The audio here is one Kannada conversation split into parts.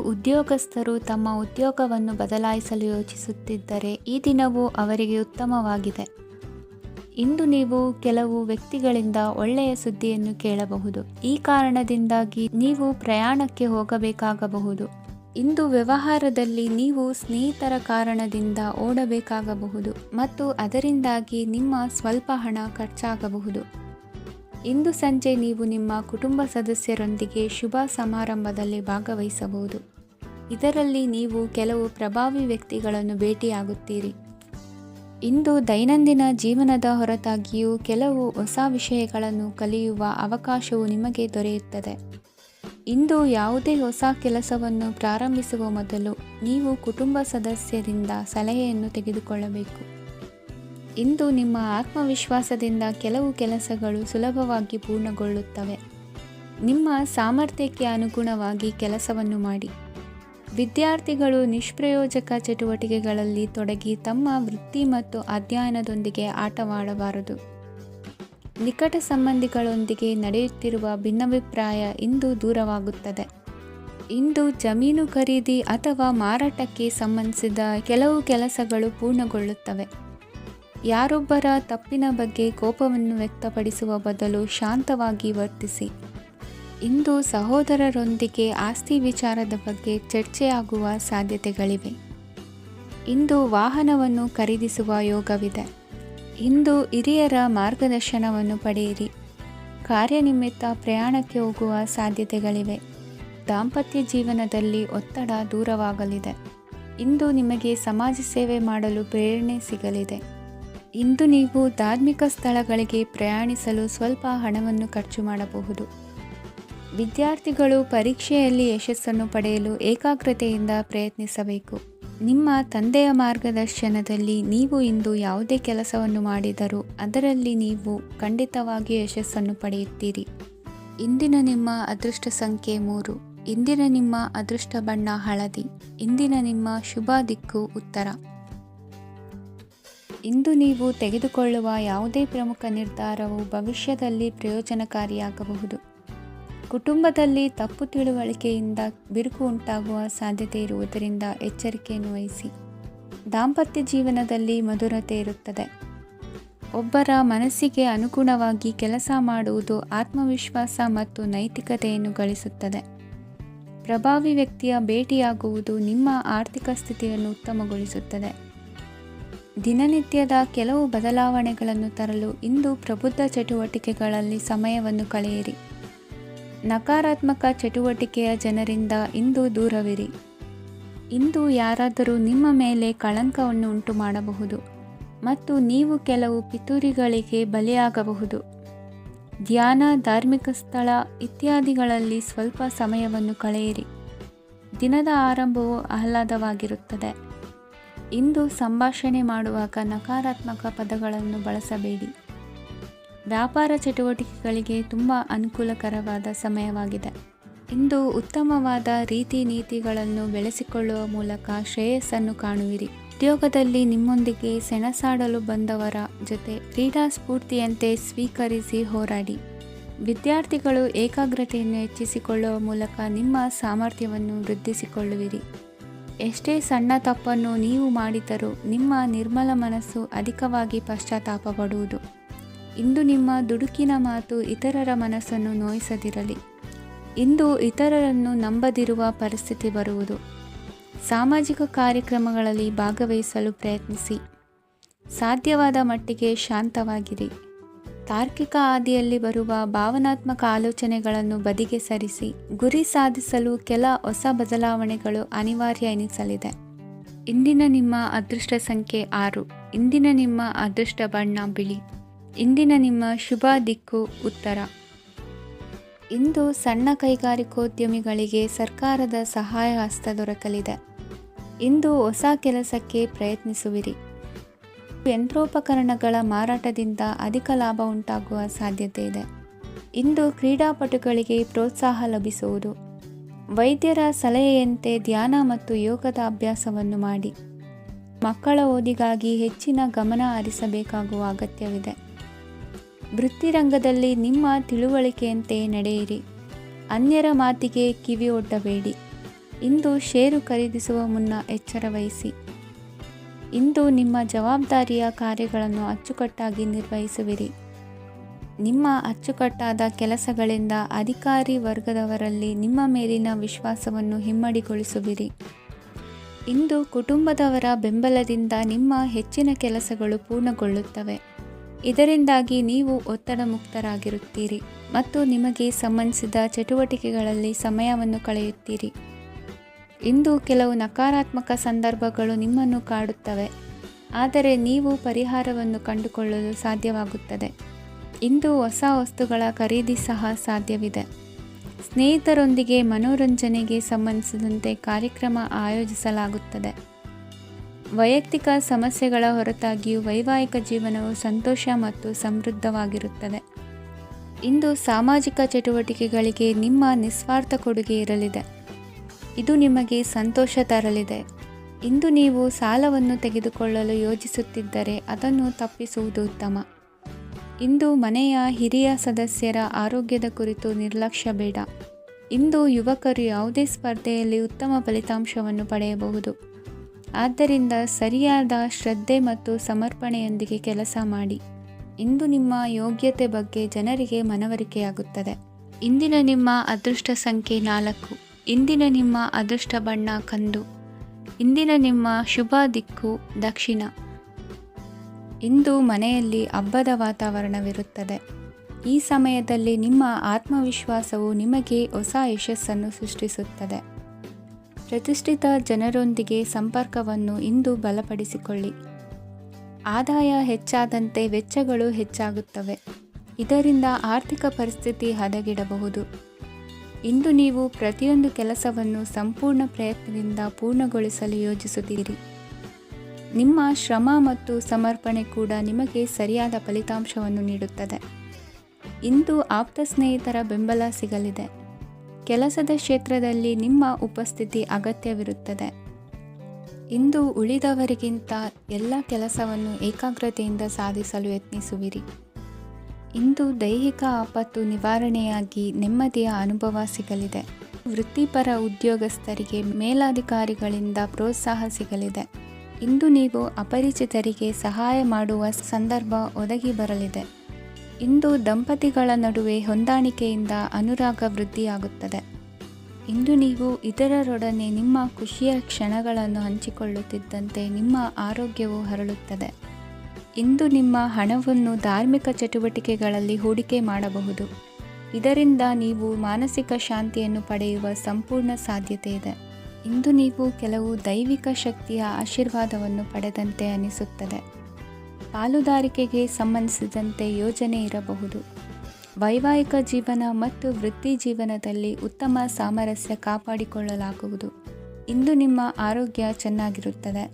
ಉದ್ಯೋಗಸ್ಥರು ತಮ್ಮ ಉದ್ಯೋಗವನ್ನು ಬದಲಾಯಿಸಲು ಯೋಚಿಸುತ್ತಿದ್ದರೆ ಈ ದಿನವೂ ಅವರಿಗೆ ಉತ್ತಮವಾಗಿದೆ. ಇಂದು ನೀವು ಕೆಲವು ವ್ಯಕ್ತಿಗಳಿಂದ ಒಳ್ಳೆಯ ಸುದ್ದಿಯನ್ನು ಕೇಳಬಹುದು. ಈ ಕಾರಣದಿಂದಾಗಿ ನೀವು ಪ್ರಯಾಣಕ್ಕೆ ಹೋಗಬೇಕಾಗಬಹುದು. ಇಂದು ವ್ಯವಹಾರದಲ್ಲಿ ನೀವು ಸ್ನೇಹಿತರ ಕಾರಣದಿಂದ ಓಡಬೇಕಾಗಬಹುದು ಮತ್ತು ಅದರಿಂದಾಗಿ ನಿಮ್ಮ ಸ್ವಲ್ಪ ಹಣ ಖರ್ಚಾಗಬಹುದು. ಇಂದು ಸಂಜೆ ನೀವು ನಿಮ್ಮ ಕುಟುಂಬ ಸದಸ್ಯರೊಂದಿಗೆ ಶುಭ ಸಮಾರಂಭದಲ್ಲಿ ಭಾಗವಹಿಸಬಹುದು. ಇದರಲ್ಲಿ ನೀವು ಕೆಲವು ಪ್ರಭಾವಿ ವ್ಯಕ್ತಿಗಳನ್ನು ಭೇಟಿಯಾಗುತ್ತೀರಿ. ಇಂದು ದೈನಂದಿನ ಜೀವನದ ಹೊರತಾಗಿಯೂ ಕೆಲವು ಹೊಸ ವಿಷಯಗಳನ್ನು ಕಲಿಯುವ ಅವಕಾಶವು ನಿಮಗೆ ದೊರೆಯುತ್ತದೆ. ಇಂದು ಯಾವುದೇ ಹೊಸ ಕೆಲಸವನ್ನು ಪ್ರಾರಂಭಿಸುವ ಮೊದಲು ನೀವು ಕುಟುಂಬ ಸದಸ್ಯರಿಂದ ಸಲಹೆಯನ್ನು ತೆಗೆದುಕೊಳ್ಳಬೇಕು. ಇಂದು ನಿಮ್ಮ ಆತ್ಮವಿಶ್ವಾಸದಿಂದ ಕೆಲವು ಕೆಲಸಗಳು ಸುಲಭವಾಗಿ ಪೂರ್ಣಗೊಳ್ಳುತ್ತವೆ. ನಿಮ್ಮ ಸಾಮರ್ಥ್ಯಕ್ಕೆ ಅನುಗುಣವಾಗಿ ಕೆಲಸವನ್ನು ಮಾಡಿ. ವಿದ್ಯಾರ್ಥಿಗಳು ನಿಷ್ಪ್ರಯೋಜಕ ಚಟುವಟಿಕೆಗಳಲ್ಲಿ ತೊಡಗಿ ತಮ್ಮ ವೃತ್ತಿ ಮತ್ತು ಅಧ್ಯಯನದೊಂದಿಗೆ ಆಟವಾಡಬಾರದು. ನಿಕಟ ಸಂಬಂಧಿಗಳೊಂದಿಗೆ ನಡೆಯುತ್ತಿರುವ ಭಿನ್ನಾಭಿಪ್ರಾಯ ಇಂದು ದೂರವಾಗುತ್ತದೆ. ಇಂದು ಜಮೀನು ಖರೀದಿ ಅಥವಾ ಮಾರಾಟಕ್ಕೆ ಸಂಬಂಧಿಸಿದ ಕೆಲವು ಕೆಲಸಗಳು ಪೂರ್ಣಗೊಳ್ಳುತ್ತವೆ. ಯಾರೊಬ್ಬರ ತಪ್ಪಿನ ಬಗ್ಗೆ ಕೋಪವನ್ನು ವ್ಯಕ್ತಪಡಿಸುವ ಬದಲು ಶಾಂತವಾಗಿ ವರ್ತಿಸಿ. ಇಂದು ಸಹೋದರರೊಂದಿಗೆ ಆಸ್ತಿ ವಿಚಾರದ ಬಗ್ಗೆ ಚರ್ಚೆಯಾಗುವ ಸಾಧ್ಯತೆಗಳಿವೆ. ಇಂದು ವಾಹನವನ್ನು ಖರೀದಿಸುವ ಯೋಗವಿದೆ. ಇಂದು ಹಿರಿಯರ ಮಾರ್ಗದರ್ಶನವನ್ನು ಪಡೆಯಿರಿ. ಕಾರ್ಯನಿಮಿತ್ತ ಪ್ರಯಾಣಕ್ಕೆ ಹೋಗುವ ಸಾಧ್ಯತೆಗಳಿವೆ. ದಾಂಪತ್ಯ ಜೀವನದಲ್ಲಿ ಒತ್ತಡ ದೂರವಾಗಲಿದೆ. ಇಂದು ನಿಮಗೆ ಸಮಾಜ ಸೇವೆ ಮಾಡಲು ಪ್ರೇರಣೆ ಸಿಗಲಿದೆ. ಇಂದು ನೀವು ಧಾರ್ಮಿಕ ಸ್ಥಳಗಳಿಗೆ ಪ್ರಯಾಣಿಸಲು ಸ್ವಲ್ಪ ಹಣವನ್ನು ಖರ್ಚು ಮಾಡಬಹುದು. ವಿದ್ಯಾರ್ಥಿಗಳು ಪರೀಕ್ಷೆಯಲ್ಲಿ ಯಶಸ್ಸನ್ನು ಪಡೆಯಲು ಏಕಾಗ್ರತೆಯಿಂದ ಪ್ರಯತ್ನಿಸಬೇಕು. ನಿಮ್ಮ ತಂದೆಯ ಮಾರ್ಗದರ್ಶನದಲ್ಲಿ ನೀವು ಇಂದು ಯಾವುದೇ ಕೆಲಸವನ್ನು ಮಾಡಿದರೂ ಅದರಲ್ಲಿ ನೀವು ಖಂಡಿತವಾಗಿಯೂ ಯಶಸ್ಸನ್ನು ಪಡೆಯುತ್ತೀರಿ. ಇಂದಿನ ನಿಮ್ಮ ಅದೃಷ್ಟ ಸಂಖ್ಯೆ 3. ಇಂದಿನ ನಿಮ್ಮ ಅದೃಷ್ಟ ಬಣ್ಣ ಹಳದಿ. ಇಂದಿನ ನಿಮ್ಮ ಶುಭ ದಿಕ್ಕು ಉತ್ತರ. ಇಂದು ನೀವು ತೆಗೆದುಕೊಳ್ಳುವ ಯಾವುದೇ ಪ್ರಮುಖ ನಿರ್ಧಾರವು ಭವಿಷ್ಯದಲ್ಲಿ ಪ್ರಯೋಜನಕಾರಿಯಾಗಬಹುದು. ಕುಟುಂಬದಲ್ಲಿ ತಪ್ಪು ತಿಳುವಳಿಕೆಯಿಂದ ಬಿರುಕು ಉಂಟಾಗುವ ಸಾಧ್ಯತೆ ಇರುವುದರಿಂದ ಎಚ್ಚರಿಕೆಯನ್ನು ವಹಿಸಿ. ದಾಂಪತ್ಯ ಜೀವನದಲ್ಲಿ ಮಧುರತೆ ಇರುತ್ತದೆ. ಒಬ್ಬರ ಮನಸ್ಸಿಗೆ ಅನುಗುಣವಾಗಿ ಕೆಲಸ ಮಾಡುವುದು ಆತ್ಮವಿಶ್ವಾಸ ಮತ್ತು ನೈತಿಕತೆಯನ್ನು ಗಳಿಸುತ್ತದೆ. ಪ್ರಭಾವಿ ವ್ಯಕ್ತಿಯ ಭೇಟಿಯಾಗುವುದು ನಿಮ್ಮ ಆರ್ಥಿಕ ಸ್ಥಿತಿಯನ್ನು ಉತ್ತಮಗೊಳಿಸುತ್ತದೆ. ದಿನನಿತ್ಯದ ಕೆಲವು ಬದಲಾವಣೆಗಳನ್ನು ತರಲು ಇಂದು ಪ್ರಬುದ್ಧ ಚಟುವಟಿಕೆಗಳಲ್ಲಿ ಸಮಯವನ್ನು ಕಳೆಯಿರಿ. ನಕಾರಾತ್ಮಕ ಚಟುವಟಿಕೆಯ ಜನರಿಂದ ಇಂದು ದೂರವಿರಿ. ಇಂದು ಯಾರಾದರೂ ನಿಮ್ಮ ಮೇಲೆ ಕಳಂಕವನ್ನು ಉಂಟು ಮಾಡಬಹುದು ಮತ್ತು ನೀವು ಕೆಲವು ಪಿತೂರಿಗಳಿಗೆ ಬಲಿಯಾಗಬಹುದು. ಧ್ಯಾನ, ಧಾರ್ಮಿಕ ಸ್ಥಳ ಇತ್ಯಾದಿಗಳಲ್ಲಿ ಸ್ವಲ್ಪ ಸಮಯವನ್ನು ಕಳೆಯಿರಿ. ದಿನದ ಆರಂಭವು ಆಹ್ಲಾದವಾಗಿರುತ್ತದೆ. ಇಂದು ಸಂಭಾಷಣೆ ಮಾಡುವಾಗ ನಕಾರಾತ್ಮಕ ಪದಗಳನ್ನು ಬಳಸಬೇಡಿ. ವ್ಯಾಪಾರ ಚಟುವಟಿಕೆಗಳಿಗೆ ತುಂಬ ಅನುಕೂಲಕರವಾದ ಸಮಯವಾಗಿದೆ. ಇಂದು ಉತ್ತಮವಾದ ರೀತಿ ನೀತಿಗಳನ್ನು ಬೆಳೆಸಿಕೊಳ್ಳುವ ಮೂಲಕ ಶ್ರೇಯಸ್ಸನ್ನು ಕಾಣುವಿರಿ. ಉದ್ಯೋಗದಲ್ಲಿ ನಿಮ್ಮೊಂದಿಗೆ ಸೆಣಸಾಡಲು ಬಂದವರ ಜೊತೆ ಕ್ರೀಡಾ ಸ್ಫೂರ್ತಿಯಂತೆ ಸ್ವೀಕರಿಸಿ ಹೋರಾಡಿ. ವಿದ್ಯಾರ್ಥಿಗಳು ಏಕಾಗ್ರತೆಯನ್ನು ಹೆಚ್ಚಿಸಿಕೊಳ್ಳುವ ಮೂಲಕ ನಿಮ್ಮ ಸಾಮರ್ಥ್ಯವನ್ನು ವೃದ್ಧಿಸಿಕೊಳ್ಳುವಿರಿ. ಎಷ್ಟೇ ಸಣ್ಣ ತಪ್ಪನ್ನು ನೀವು ಮಾಡಿದರೂ ನಿಮ್ಮ ನಿರ್ಮಲ ಮನಸ್ಸು ಅಧಿಕವಾಗಿ ಪಶ್ಚಾತ್ತಾಪ ಪಡುವುದು. ಇಂದು ನಿಮ್ಮ ದುಡುಕಿನ ಮಾತು ಇತರರ ಮನಸ್ಸನ್ನು ನೋಯಿಸದಿರಲಿ. ಇಂದು ಇತರರನ್ನು ನಂಬದಿರುವ ಪರಿಸ್ಥಿತಿ ಬರುವುದು. ಸಾಮಾಜಿಕ ಕಾರ್ಯಕ್ರಮಗಳಲ್ಲಿ ಭಾಗವಹಿಸಲು ಪ್ರಯತ್ನಿಸಿ. ಸಾಧ್ಯವಾದ ಮಟ್ಟಿಗೆ ಶಾಂತವಾಗಿರಿ. ತಾರ್ಕಿಕ ಹಾದಿಯಲ್ಲಿ ಬರುವ ಭಾವನಾತ್ಮಕ ಆಲೋಚನೆಗಳನ್ನು ಬದಿಗೆ ಸರಿಸಿ. ಗುರಿ ಸಾಧಿಸಲು ಕೆಲ ಹೊಸ ಬದಲಾವಣೆಗಳು ಅನಿವಾರ್ಯ ಎನಿಸಲಿದೆ. ಇಂದಿನ ನಿಮ್ಮ ಅದೃಷ್ಟ ಸಂಖ್ಯೆ 6. ಇಂದಿನ ನಿಮ್ಮ ಅದೃಷ್ಟ ಬಣ್ಣ ಬಿಳಿ. ಇಂದಿನ ನಿಮ್ಮ ಶುಭ ದಿಕ್ಕು ಉತ್ತರ. ಇಂದು ಸಣ್ಣ ಕೈಗಾರಿಕೋದ್ಯಮಿಗಳಿಗೆ ಸರ್ಕಾರದ ಸಹಾಯ ಹಸ್ತ ದೊರಕಲಿದೆ. ಇಂದು ಹೊಸ ಕೆಲಸಕ್ಕೆ ಪ್ರಯತ್ನಿಸುವಿರಿ. ಯಂತ್ರೋಪಕರಣಗಳ ಮಾರಾಟದಿಂದ ಅಧಿಕ ಲಾಭ ಉಂಟಾಗುವ ಸಾಧ್ಯತೆ ಇದೆ. ಇಂದು ಕ್ರೀಡಾಪಟುಗಳಿಗೆ ಪ್ರೋತ್ಸಾಹ ಲಭಿಸುವುದು. ವೈದ್ಯರ ಸಲಹೆಯಂತೆ ಧ್ಯಾನ ಮತ್ತು ಯೋಗದ ಅಭ್ಯಾಸವನ್ನು ಮಾಡಿ. ಮಕ್ಕಳ ಓದಿಗಾಗಿ ಹೆಚ್ಚಿನ ಗಮನ ಹರಿಸಬೇಕಾಗುವ ಅಗತ್ಯವಿದೆ. ವೃತ್ತಿರಂಗದಲ್ಲಿ ನಿಮ್ಮ ತಿಳುವಳಿಕೆಯಂತೆ ನಡೆಯಿರಿ. ಅನ್ಯರ ಮಾತಿಗೆ ಕಿವಿ ಒಡ್ಡಬೇಡಿ. ಇಂದು ಷೇರು ಖರೀದಿಸುವ ಮುನ್ನ ಎಚ್ಚರ ವಹಿಸಿ. ಇಂದು ನಿಮ್ಮ ಜವಾಬ್ದಾರಿಯ ಕಾರ್ಯಗಳನ್ನು ಅಚ್ಚುಕಟ್ಟಾಗಿ ನಿರ್ವಹಿಸುವಿರಿ. ನಿಮ್ಮ ಅಚ್ಚುಕಟ್ಟಾದ ಕೆಲಸಗಳಿಂದ ಅಧಿಕಾರಿ ವರ್ಗದವರಲ್ಲಿ ನಿಮ್ಮ ಮೇಲಿನ ವಿಶ್ವಾಸವನ್ನು ಇಮ್ಮಡಿಗೊಳಿಸುವಿರಿ. ಇಂದು ಕುಟುಂಬದವರ ಬೆಂಬಲದಿಂದ ನಿಮ್ಮ ಹೆಚ್ಚಿನ ಕೆಲಸಗಳು ಪೂರ್ಣಗೊಳ್ಳುತ್ತವೆ. ಇದರಿಂದಾಗಿ ನೀವು ಒತ್ತಡ ಮುಕ್ತರಾಗಿರುತ್ತೀರಿ ಮತ್ತು ನಿಮಗೆ ಸಂಬಂಧಿಸಿದ ಚಟುವಟಿಕೆಗಳಲ್ಲಿ ಸಮಯವನ್ನು ಕಳೆಯುತ್ತೀರಿ. ಇಂದು ಕೆಲವು ನಕಾರಾತ್ಮಕ ಸಂದರ್ಭಗಳು ನಿಮ್ಮನ್ನು ಕಾಡುತ್ತವೆ, ಆದರೆ ನೀವು ಪರಿಹಾರವನ್ನು ಕಂಡುಕೊಳ್ಳಲು ಸಾಧ್ಯವಾಗುತ್ತದೆ. ಇಂದು ಹೊಸ ವಸ್ತುಗಳ ಖರೀದಿ ಸಹ ಸಾಧ್ಯವಿದೆ. ಸ್ನೇಹಿತರೊಂದಿಗೆ ಮನೋರಂಜನೆಗೆ ಸಂಬಂಧಿಸಿದಂತೆ ಕಾರ್ಯಕ್ರಮ ಆಯೋಜಿಸಲಾಗುತ್ತದೆ. ವೈಯಕ್ತಿಕ ಸಮಸ್ಯೆಗಳ ಹೊರತಾಗಿಯೂ ವೈವಾಹಿಕ ಜೀವನವು ಸಂತೋಷ ಮತ್ತು ಸಮೃದ್ಧವಾಗಿರುತ್ತದೆ. ಇಂದು ಸಾಮಾಜಿಕ ಚಟುವಟಿಕೆಗಳಿಗೆ ನಿಮ್ಮ ನಿಸ್ವಾರ್ಥ ಕೊಡುಗೆ ಇರಲಿದೆ. ಇದು ನಿಮಗೆ ಸಂತೋಷ ತರಲಿದೆ. ಇಂದು ನೀವು ಸಾಲವನ್ನು ತೆಗೆದುಕೊಳ್ಳಲು ಯೋಜಿಸುತ್ತಿದ್ದರೆ ಅದನ್ನು ತಪ್ಪಿಸುವುದು ಉತ್ತಮ. ಇಂದು ಮನೆಯ ಹಿರಿಯ ಸದಸ್ಯರ ಆರೋಗ್ಯದ ಕುರಿತು ನಿರ್ಲಕ್ಷ್ಯ ಬೇಡ. ಇಂದು ಯುವಕರು ಯಾವುದೇ ಸ್ಪರ್ಧೆಯಲ್ಲಿ ಉತ್ತಮ ಫಲಿತಾಂಶವನ್ನು ಪಡೆಯಬಹುದು. ಆದ್ದರಿಂದ ಸರಿಯಾದ ಶ್ರದ್ಧೆ ಮತ್ತು ಸಮರ್ಪಣೆಯೊಂದಿಗೆ ಕೆಲಸ ಮಾಡಿ. ಇಂದು ನಿಮ್ಮ ಯೋಗ್ಯತೆ ಬಗ್ಗೆ ಜನರಿಗೆ ಮನವರಿಕೆಯಾಗುತ್ತದೆ. ಇಂದಿನ ನಿಮ್ಮ ಅದೃಷ್ಟ ಸಂಖ್ಯೆ 4. ಇಂದಿನ ನಿಮ್ಮ ಅದೃಷ್ಟ ಬಣ್ಣ ಕಂದು. ಇಂದಿನ ನಿಮ್ಮ ಶುಭ ದಿಕ್ಕು ದಕ್ಷಿಣ. ಇಂದು ಮನೆಯಲ್ಲಿ ಹಬ್ಬದ ವಾತಾವರಣವಿರುತ್ತದೆ. ಈ ಸಮಯದಲ್ಲಿ ನಿಮ್ಮ ಆತ್ಮವಿಶ್ವಾಸವು ನಿಮಗೆ ಹೊಸ ಯಶಸ್ಸನ್ನು ಸೃಷ್ಟಿಸುತ್ತದೆ. ಪ್ರತಿಷ್ಠಿತ ಜನರೊಂದಿಗೆ ಸಂಪರ್ಕವನ್ನು ಇಂದು ಬಲಪಡಿಸಿಕೊಳ್ಳಿ. ಆದಾಯ ಹೆಚ್ಚಾದಂತೆ ವೆಚ್ಚಗಳು ಹೆಚ್ಚಾಗುತ್ತವೆ. ಇದರಿಂದ ಆರ್ಥಿಕ ಪರಿಸ್ಥಿತಿ ಹದಗೆಡಬಹುದು. ಇಂದು ನೀವು ಪ್ರತಿಯೊಂದು ಕೆಲಸವನ್ನು ಸಂಪೂರ್ಣ ಪ್ರಯತ್ನದಿಂದ ಪೂರ್ಣಗೊಳಿಸಲು ಯೋಜಿಸುತ್ತೀರಿ. ನಿಮ್ಮ ಶ್ರಮ ಮತ್ತು ಸಮರ್ಪಣೆ ಕೂಡ ನಿಮಗೆ ಸರಿಯಾದ ಫಲಿತಾಂಶವನ್ನು ನೀಡುತ್ತದೆ. ಇಂದು ಆಪ್ತ ಸ್ನೇಹಿತರ ಬೆಂಬಲ ಸಿಗಲಿದೆ. ಕೆಲಸದ ಕ್ಷೇತ್ರದಲ್ಲಿ ನಿಮ್ಮ ಉಪಸ್ಥಿತಿ ಅಗತ್ಯವಿರುತ್ತದೆ. ಇಂದು ಉಳಿದವರಿಗಿಂತ ಎಲ್ಲ ಕೆಲಸವನ್ನು ಏಕಾಗ್ರತೆಯಿಂದ ಸಾಧಿಸಲು ಯತ್ನಿಸುವಿರಿ. ಇಂದು ದೈಹಿಕ ಆಪತ್ತು ನಿವಾರಣೆಯಾಗಿ ನೆಮ್ಮದಿಯ ಅನುಭವ ಸಿಗಲಿದೆ. ವೃತ್ತಿಪರ ಉದ್ಯೋಗಸ್ಥರಿಗೆ ಮೇಲಾಧಿಕಾರಿಗಳಿಂದ ಪ್ರೋತ್ಸಾಹ ಸಿಗಲಿದೆ. ಇಂದು ನೀವು ಅಪರಿಚಿತರಿಗೆ ಸಹಾಯ ಮಾಡುವ ಸಂದರ್ಭ ಒದಗಿ ಬರಲಿದೆ. ಇಂದು ದಂಪತಿಗಳ ನಡುವೆ ಹೊಂದಾಣಿಕೆಯಿಂದ ಅನುರಾಗ ವೃದ್ಧಿಯಾಗುತ್ತದೆ. ಇಂದು ನೀವು ಇತರರೊಡನೆ ನಿಮ್ಮ ಖುಷಿಯ ಕ್ಷಣಗಳನ್ನು ಹಂಚಿಕೊಳ್ಳುತ್ತಿದ್ದಂತೆ ನಿಮ್ಮ ಆರೋಗ್ಯವು ಹರಳುತ್ತದೆ. ಇಂದು ನಿಮ್ಮ ಹಣವನ್ನು ಧಾರ್ಮಿಕ ಚಟುವಟಿಕೆಗಳಲ್ಲಿ ಹೂಡಿಕೆ ಮಾಡಬಹುದು. ಇದರಿಂದ ನೀವು ಮಾನಸಿಕ ಶಾಂತಿಯನ್ನು ಪಡೆಯುವ ಸಂಪೂರ್ಣ ಸಾಧ್ಯತೆ ಇದೆ. ಇಂದು ನೀವು ಕೆಲವು ದೈವಿಕ ಶಕ್ತಿಯ ಆಶೀರ್ವಾದವನ್ನು ಪಡೆದಂತೆ ಅನಿಸುತ್ತದೆ. ಪಾಲುದಾರಿಕೆಗೆ ಸಂಬಂಧಿಸಿದಂತೆ ಯೋಜನೆ ಇರಬಹುದು. ವೈವಾಹಿಕ ಜೀವನ ಮತ್ತು ವೃತ್ತಿ ಜೀವನದಲ್ಲಿ ಉತ್ತಮ ಸಾಮರಸ್ಯ ಕಾಪಾಡಿಕೊಳ್ಳಲಾಗುವುದು. ಇಂದು ನಿಮ್ಮ ಆರೋಗ್ಯ ಚೆನ್ನಾಗಿರುತ್ತದೆ.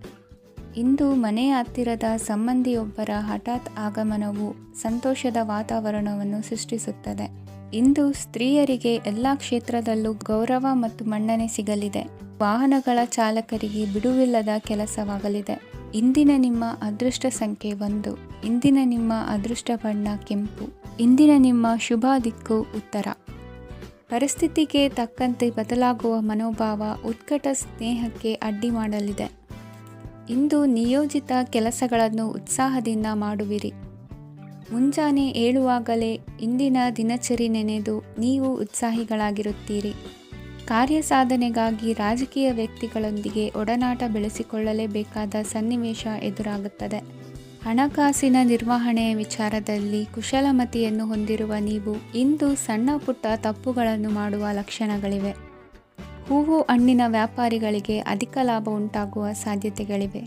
ಇಂದು ಮನೆಯ ಹತ್ತಿರದ ಸಂಬಂಧಿಯೊಬ್ಬರ ಹಠಾತ್ ಆಗಮನವು ಸಂತೋಷದ ವಾತಾವರಣವನ್ನು ಸೃಷ್ಟಿಸುತ್ತದೆ. ಇಂದು ಸ್ತ್ರೀಯರಿಗೆ ಎಲ್ಲ ಕ್ಷೇತ್ರದಲ್ಲೂ ಗೌರವ ಮತ್ತು ಮನ್ನಣೆ ಸಿಗಲಿದೆ. ವಾಹನಗಳ ಚಾಲಕರಿಗೆ ಬಿಡುವಿಲ್ಲದ ಕೆಲಸವಾಗಲಿದೆ. ಇಂದಿನ ನಿಮ್ಮ ಅದೃಷ್ಟ ಸಂಖ್ಯೆ 1. ಇಂದಿನ ನಿಮ್ಮ ಅದೃಷ್ಟ ಬಣ್ಣ ಕೆಂಪು. ಇಂದಿನ ನಿಮ್ಮ ಶುಭ ದಿಕ್ಕು ಉತ್ತರ. ಪರಿಸ್ಥಿತಿಗೆ ತಕ್ಕಂತೆ ಬದಲಾಗುವ ಮನೋಭಾವ ಉತ್ಕಟ ಸ್ನೇಹಕ್ಕೆ ಅಡ್ಡಿ ಮಾಡಲಿದೆ. ಇಂದು ನಿಯೋಜಿತ ಕೆಲಸಗಳನ್ನು ಉತ್ಸಾಹದಿಂದ ಮಾಡುವಿರಿ. ಮುಂಜಾನೆ ಏಳುವಾಗಲೇ ಇಂದಿನ ದಿನಚರಿ ನೆನೆದು ನೀವು ಉತ್ಸಾಹಿಗಳಾಗಿರುತ್ತೀರಿ. ಕಾರ್ಯಸಾಧನೆಗಾಗಿ ರಾಜಕೀಯ ವ್ಯಕ್ತಿಗಳೊಂದಿಗೆ ಒಡನಾಟ ಬೆಳೆಸಿಕೊಳ್ಳಲೇಬೇಕಾದ ಸನ್ನಿವೇಶ ಎದುರಾಗುತ್ತದೆ. ಹಣಕಾಸಿನ ನಿರ್ವಹಣೆಯ ವಿಚಾರದಲ್ಲಿ ಕುಶಲಮತಿಯನ್ನು ಹೊಂದಿರುವ ನೀವು ಇಂದು ಸಣ್ಣ ಪುಟ್ಟ ತಪ್ಪುಗಳನ್ನು ಮಾಡುವ ಲಕ್ಷಣಗಳಿವೆ. ಹೂವು ಹಣ್ಣಿನ ವ್ಯಾಪಾರಿಗಳಿಗೆ ಅಧಿಕ ಲಾಭ ಉಂಟಾಗುವ ಸಾಧ್ಯತೆಗಳಿವೆ.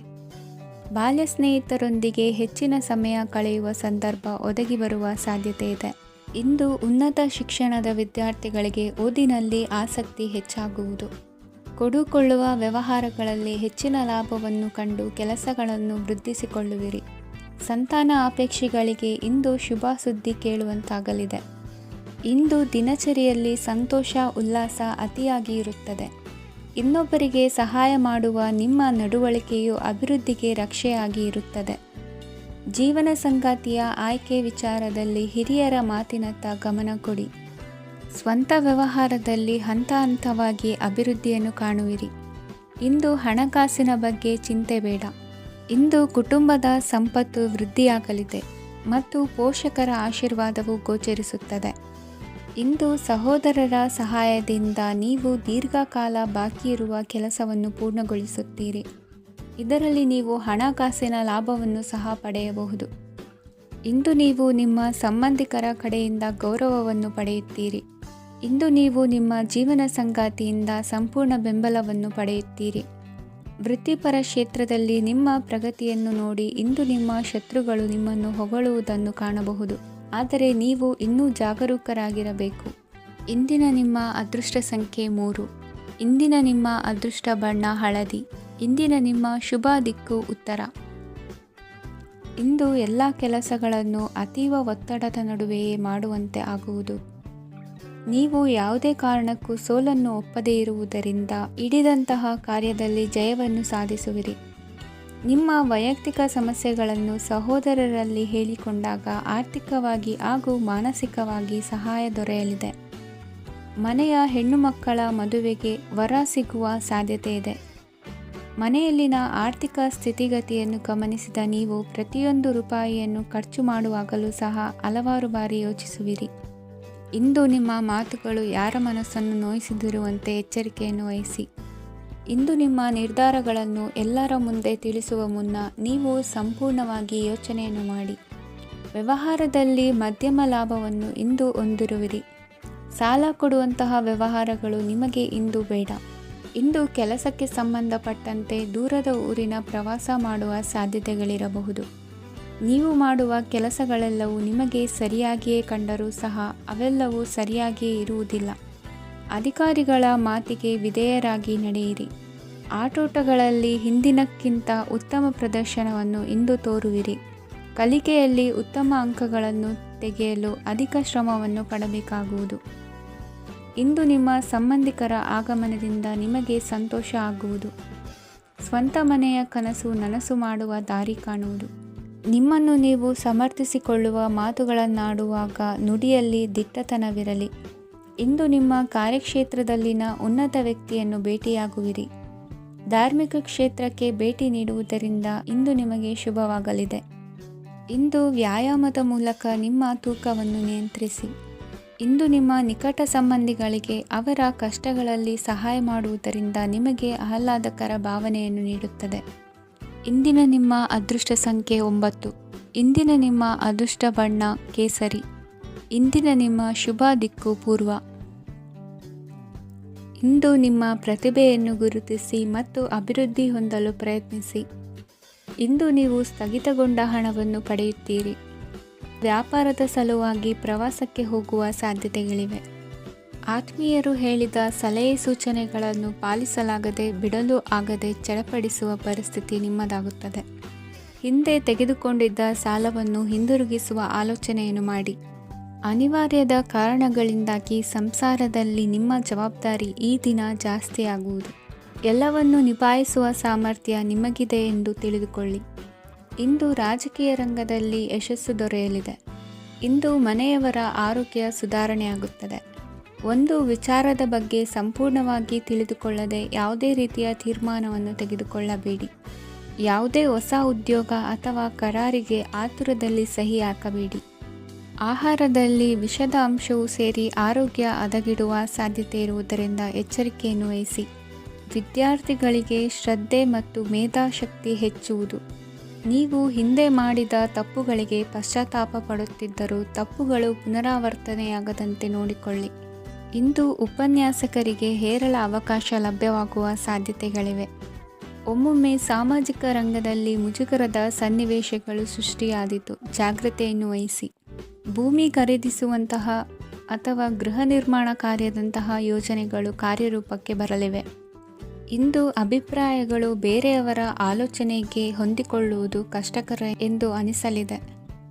ಬಾಲ್ಯ ಸ್ನೇಹಿತರೊಂದಿಗೆ ಹೆಚ್ಚಿನ ಸಮಯ ಕಳೆಯುವ ಸಂದರ್ಭ ಒದಗಿ ಬರುವ ಸಾಧ್ಯತೆ ಇದೆ. ಇಂದು ಉನ್ನತ ಶಿಕ್ಷಣದ ವಿದ್ಯಾರ್ಥಿಗಳಿಗೆ ಓದಿನಲ್ಲಿ ಆಸಕ್ತಿ ಹೆಚ್ಚಾಗುವುದು. ಕೊಡುಕೊಳ್ಳುವ ವ್ಯವಹಾರಗಳಲ್ಲಿ ಹೆಚ್ಚಿನ ಲಾಭವನ್ನು ಕಂಡು ಕೆಲಸಗಳನ್ನು ವೃದ್ಧಿಸಿಕೊಳ್ಳುವಿರಿ. ಸಂತಾನ ಅಪೇಕ್ಷಿಗಳಿಗೆ ಇಂದು ಶುಭ ಸುದ್ದಿ ಕೇಳುವಂತಾಗಲಿದೆ. ಇಂದು ದಿನಚರಿಯಲ್ಲಿ ಸಂತೋಷ ಉಲ್ಲಾಸ ಅತಿಯಾಗಿ ಇರುತ್ತದೆ. ಇನ್ನೊಬ್ಬರಿಗೆ ಸಹಾಯ ಮಾಡುವ ನಿಮ್ಮ ನಡವಳಿಕೆಯು ಅಭಿವೃದ್ಧಿಗೆ ರಕ್ಷೆಯಾಗಿ ಇರುತ್ತದೆ. ಜೀವನ ಸಂಗಾತಿಯ ಆಯ್ಕೆ ವಿಚಾರದಲ್ಲಿ ಹಿರಿಯರ ಮಾತಿನತ್ತ ಗಮನ ಕೊಡಿ. ಸ್ವಂತ ವ್ಯವಹಾರದಲ್ಲಿ ಹಂತ ಹಂತವಾಗಿ ಅಭಿವೃದ್ಧಿಯನ್ನು ಕಾಣುವಿರಿ. ಇಂದು ಹಣಕಾಸಿನ ಬಗ್ಗೆ ಚಿಂತೆ ಬೇಡ. ಇಂದು ಕುಟುಂಬದ ಸಂಪತ್ತು ವೃದ್ಧಿಯಾಗಲಿದೆ ಮತ್ತು ಪೋಷಕರ ಆಶೀರ್ವಾದವು ಗೋಚರಿಸುತ್ತದೆ. ಇಂದು ಸಹೋದರರ ಸಹಾಯದಿಂದ ನೀವು ದೀರ್ಘಕಾಲ ಬಾಕಿ ಇರುವ ಕೆಲಸವನ್ನು ಪೂರ್ಣಗೊಳಿಸುತ್ತೀರಿ. ಇದರಲ್ಲಿ ನೀವು ಹಣಕಾಸಿನ ಲಾಭವನ್ನು ಸಹ ಪಡೆಯಬಹುದು. ಇಂದು ನೀವು ನಿಮ್ಮ ಸಂಬಂಧಿಕರ ಕಡೆಯಿಂದ ಗೌರವವನ್ನು ಪಡೆಯುತ್ತೀರಿ. ಇಂದು ನೀವು ನಿಮ್ಮ ಜೀವನ ಸಂಗಾತಿಯಿಂದ ಸಂಪೂರ್ಣ ಬೆಂಬಲವನ್ನು ಪಡೆಯುತ್ತೀರಿ. ವೃತ್ತಿಪರ ಕ್ಷೇತ್ರದಲ್ಲಿ ನಿಮ್ಮ ಪ್ರಗತಿಯನ್ನು ನೋಡಿ ಇಂದು ನಿಮ್ಮ ಶತ್ರುಗಳು ನಿಮ್ಮನ್ನು ಹೊಗಳುವುದನ್ನು ಕಾಣಬಹುದು. ಆದರೆ ನೀವು ಇನ್ನೂ ಜಾಗರೂಕರಾಗಿರಬೇಕು. ಇಂದಿನ ನಿಮ್ಮ ಅದೃಷ್ಟ ಸಂಖ್ಯೆ 3. ಇಂದಿನ ನಿಮ್ಮ ಅದೃಷ್ಟ ಬಣ್ಣ ಹಳದಿ. ಇಂದಿನ ನಿಮ್ಮ ಶುಭ ದಿಕ್ಕು ಉತ್ತರ. ಇಂದು ಎಲ್ಲ ಕೆಲಸಗಳನ್ನು ಅತೀವ ಒತ್ತಡದ ನಡುವೆಯೇ ಮಾಡುವಂತೆ ಆಗುವುದು. ನೀವು ಯಾವುದೇ ಕಾರಣಕ್ಕೂ ಸೋಲನ್ನು ಒಪ್ಪದೇ ಇರುವುದರಿಂದ ಹಿಡಿದಂತಹ ಕಾರ್ಯದಲ್ಲಿ ಜಯವನ್ನು ಸಾಧಿಸುವಿರಿ. ನಿಮ್ಮ ವೈಯಕ್ತಿಕ ಸಮಸ್ಯೆಗಳನ್ನು ಸಹೋದರರಲ್ಲಿ ಹೇಳಿಕೊಂಡಾಗ ಆರ್ಥಿಕವಾಗಿ ಹಾಗೂ ಮಾನಸಿಕವಾಗಿ ಸಹಾಯ ದೊರೆಯಲಿದೆ. ಮನೆಯ ಹೆಣ್ಣು ಮಕ್ಕಳ ಮದುವೆಗೆ ವರ ಸಿಗುವ ಸಾಧ್ಯತೆ ಇದೆ. ಮನೆಯಲ್ಲಿನ ಆರ್ಥಿಕ ಸ್ಥಿತಿಗತಿಯನ್ನು ಗಮನಿಸಿದ ನೀವು ಪ್ರತಿಯೊಂದು ರೂಪಾಯಿಯನ್ನು ಖರ್ಚು ಮಾಡುವಾಗಲೂ ಸಹ ಹಲವಾರು ಬಾರಿ ಯೋಚಿಸುವಿರಿ. ಇಂದು ನಿಮ್ಮ ಮಾತುಗಳು ಯಾರ ಮನಸ್ಸನ್ನು ನೋಯಿಸಿದಿರುವಂತೆ ಎಚ್ಚರಿಕೆಯನ್ನು ವಹಿಸಿ. ಇಂದು ನಿಮ್ಮ ನಿರ್ಧಾರಗಳನ್ನು ಎಲ್ಲರ ಮುಂದೆ ತಿಳಿಸುವ ಮುನ್ನ ನೀವು ಸಂಪೂರ್ಣವಾಗಿ ಯೋಚನೆಯನ್ನು ಮಾಡಿ. ವ್ಯವಹಾರದಲ್ಲಿ ಮಧ್ಯಮ ಲಾಭವನ್ನು ಇಂದು ಹೊಂದಿರುವಿರಿ. ಸಾಲ ಕೊಡುವಂತಹ ವ್ಯವಹಾರಗಳು ನಿಮಗೆ ಇಂದು ಬೇಡ. ಇಂದು ಕೆಲಸಕ್ಕೆ ಸಂಬಂಧಪಟ್ಟಂತೆ ದೂರದ ಊರಿನ ಪ್ರವಾಸ ಮಾಡುವ ಸಾಧ್ಯತೆಗಳಿರಬಹುದು. ನೀವು ಮಾಡುವ ಕೆಲಸಗಳೆಲ್ಲವೂ ನಿಮಗೆ ಸರಿಯಾಗಿಯೇ ಕಂಡರೂ ಸಹ ಅವೆಲ್ಲವೂ ಸರಿಯಾಗಿಯೇ ಇರುವುದಿಲ್ಲ. ಅಧಿಕಾರಿಗಳ ಮಾತಿಗೆ ವಿಧೇಯರಾಗಿ ನಡೆಯಿರಿ. ಆಟೋಟಗಳಲ್ಲಿ ಹಿಂದಿನಕ್ಕಿಂತ ಉತ್ತಮ ಪ್ರದರ್ಶನವನ್ನು ಇಂದು ತೋರುವಿರಿ. ಕಲಿಕೆಯಲ್ಲಿ ಉತ್ತಮ ಅಂಕಗಳನ್ನು ತೆಗೆಯಲು ಅಧಿಕ ಶ್ರಮವನ್ನು ಪಡಬೇಕಾಗುವುದು. ಇಂದು ನಿಮ್ಮ ಸಂಬಂಧಿಕರ ಆಗಮನದಿಂದ ನಿಮಗೆ ಸಂತೋಷ ಆಗುವುದು. ಸ್ವಂತ ಮನೆಯ ಕನಸು ನನಸು ಮಾಡುವ ದಾರಿ ಕಾಣುವುದು. ನಿಮ್ಮನ್ನು ನೀವು ಸಮರ್ಥಿಸಿಕೊಳ್ಳುವ ಮಾತುಗಳನ್ನಾಡುವಾಗ ನುಡಿಯಲ್ಲಿ ದಿಟ್ಟತನವಿರಲಿ. ಇಂದು ನಿಮ್ಮ ಕಾರ್ಯಕ್ಷೇತ್ರದಲ್ಲಿನ ಉನ್ನತ ವ್ಯಕ್ತಿಯನ್ನು ಭೇಟಿಯಾಗುವಿರಿ. ಧಾರ್ಮಿಕ ಕ್ಷೇತ್ರಕ್ಕೆ ಭೇಟಿ ನೀಡುವುದರಿಂದ ಇಂದು ನಿಮಗೆ ಶುಭವಾಗಲಿದೆ. ಇಂದು ವ್ಯಾಯಾಮದ ಮೂಲಕ ನಿಮ್ಮ ತೂಕವನ್ನು ನಿಯಂತ್ರಿಸಿ. ಇಂದು ನಿಮ್ಮ ನಿಕಟ ಸಂಬಂಧಿಗಳಿಗೆ ಅವರ ಕಷ್ಟಗಳಲ್ಲಿ ಸಹಾಯ ಮಾಡುವುದರಿಂದ ನಿಮಗೆ ಆಹ್ಲಾದಕರ ಭಾವನೆಯನ್ನು ನೀಡುತ್ತದೆ. ಇಂದಿನ ನಿಮ್ಮ ಅದೃಷ್ಟ ಸಂಖ್ಯೆ 9. ಇಂದಿನ ನಿಮ್ಮ ಅದೃಷ್ಟ ಬಣ್ಣ ಕೇಸರಿ. ಇಂದಿನ ನಿಮ್ಮ ಶುಭ ದಿಕ್ಕು ಪೂರ್ವ. ಇಂದು ನಿಮ್ಮ ಪ್ರತಿಭೆಯನ್ನು ಗುರುತಿಸಿ ಮತ್ತು ಅಭಿವೃದ್ಧಿ ಹೊಂದಲು ಪ್ರಯತ್ನಿಸಿ. ಇಂದು ನೀವು ಸ್ಥಗಿತಗೊಂಡ ಹಣವನ್ನು ಪಡೆಯುತ್ತೀರಿ. ವ್ಯಾಪಾರದ ಸಲುವಾಗಿ ಪ್ರವಾಸಕ್ಕೆ ಹೋಗುವ ಸಾಧ್ಯತೆಗಳಿವೆ. ಆತ್ಮೀಯರು ಹೇಳಿದ ಸಲಹೆ ಸೂಚನೆಗಳನ್ನು ಪಾಲಿಸಲಾಗದೆ ಬಿಡಲು ಆಗದೆ ಚಡಪಡಿಸುವ ಪರಿಸ್ಥಿತಿ ನಿಮ್ಮದಾಗುತ್ತದೆ. ಹಿಂದೆ ತೆಗೆದುಕೊಂಡಿದ್ದ ಸಾಲವನ್ನು ಹಿಂದಿರುಗಿಸುವ ಆಲೋಚನೆಯನ್ನು ಮಾಡಿ. ಅನಿವಾರ್ಯದ ಕಾರಣಗಳಿಂದಾಗಿ ಸಂಸಾರದಲ್ಲಿ ನಿಮ್ಮ ಜವಾಬ್ದಾರಿ ಈ ದಿನ ಜಾಸ್ತಿಯಾಗುವುದು. ಎಲ್ಲವನ್ನು ನಿಭಾಯಿಸುವ ಸಾಮರ್ಥ್ಯ ನಿಮಗಿದೆ ಎಂದು ತಿಳಿದುಕೊಳ್ಳಿ. ಇಂದು ರಾಜಕೀಯ ರಂಗದಲ್ಲಿ ಯಶಸ್ಸು ದೊರೆಯಲಿದೆ. ಇಂದು ಮನೆಯವರ ಆರೋಗ್ಯ ಸುಧಾರಣೆಯಾಗುತ್ತದೆ. ಒಂದು ವಿಚಾರದ ಬಗ್ಗೆ ಸಂಪೂರ್ಣವಾಗಿ ತಿಳಿದುಕೊಳ್ಳದೆ ಯಾವುದೇ ರೀತಿಯ ತೀರ್ಮಾನವನ್ನು ತೆಗೆದುಕೊಳ್ಳಬೇಡಿ. ಯಾವುದೇ ಹೊಸ ಉದ್ಯೋಗ ಅಥವಾ ಕರಾರಿಗೆ ಆತುರದಲ್ಲಿ ಸಹಿ ಹಾಕಬೇಡಿ. ಆಹಾರದಲ್ಲಿ ವಿಷದ ಅಂಶವು ಸೇರಿ ಆರೋಗ್ಯ ಹದಗೆಡುವ ಸಾಧ್ಯತೆ ಇರುವುದರಿಂದ ಎಚ್ಚರಿಕೆಯನ್ನು ವಹಿಸಿ. ವಿದ್ಯಾರ್ಥಿಗಳಿಗೆ ಶ್ರದ್ಧೆ ಮತ್ತು ಮೇಧಾಶಕ್ತಿ ಹೆಚ್ಚುವುದು. ನೀವು ಹಿಂದೆ ಮಾಡಿದ ತಪ್ಪುಗಳಿಗೆ ಪಶ್ಚಾತ್ತಾಪ ಪಡುತ್ತಿದ್ದರೂ ತಪ್ಪುಗಳು ಪುನರಾವರ್ತನೆಯಾಗದಂತೆ ನೋಡಿಕೊಳ್ಳಿ. ಇಂದು ಉಪನ್ಯಾಸಕರಿಗೆ ಹೇರಳ ಅವಕಾಶ ಲಭ್ಯವಾಗುವ ಸಾಧ್ಯತೆಗಳಿವೆ. ಒಮ್ಮೊಮ್ಮೆ ಸಾಮಾಜಿಕ ರಂಗದಲ್ಲಿ ಮುಜುಗರದ ಸನ್ನಿವೇಶಗಳು ಸೃಷ್ಟಿಯಾದೀತು. ಜಾಗ್ರತೆಯನ್ನು ವಹಿಸಿ. ಭೂಮಿ ಖರೀದಿಸುವಂತಹ ಅಥವಾ ಗೃಹ ನಿರ್ಮಾಣ ಕಾರ್ಯದಂತಹ ಯೋಜನೆಗಳು ಕಾರ್ಯರೂಪಕ್ಕೆ ಬರಲಿವೆ. ಇಂದು ಅಭಿಪ್ರಾಯಗಳು ಬೇರೆಯವರ ಆಲೋಚನೆಗೆ ಹೊಂದಿಕೊಳ್ಳುವುದು ಕಷ್ಟಕರ ಎಂದು ಅನಿಸಲಿದೆ.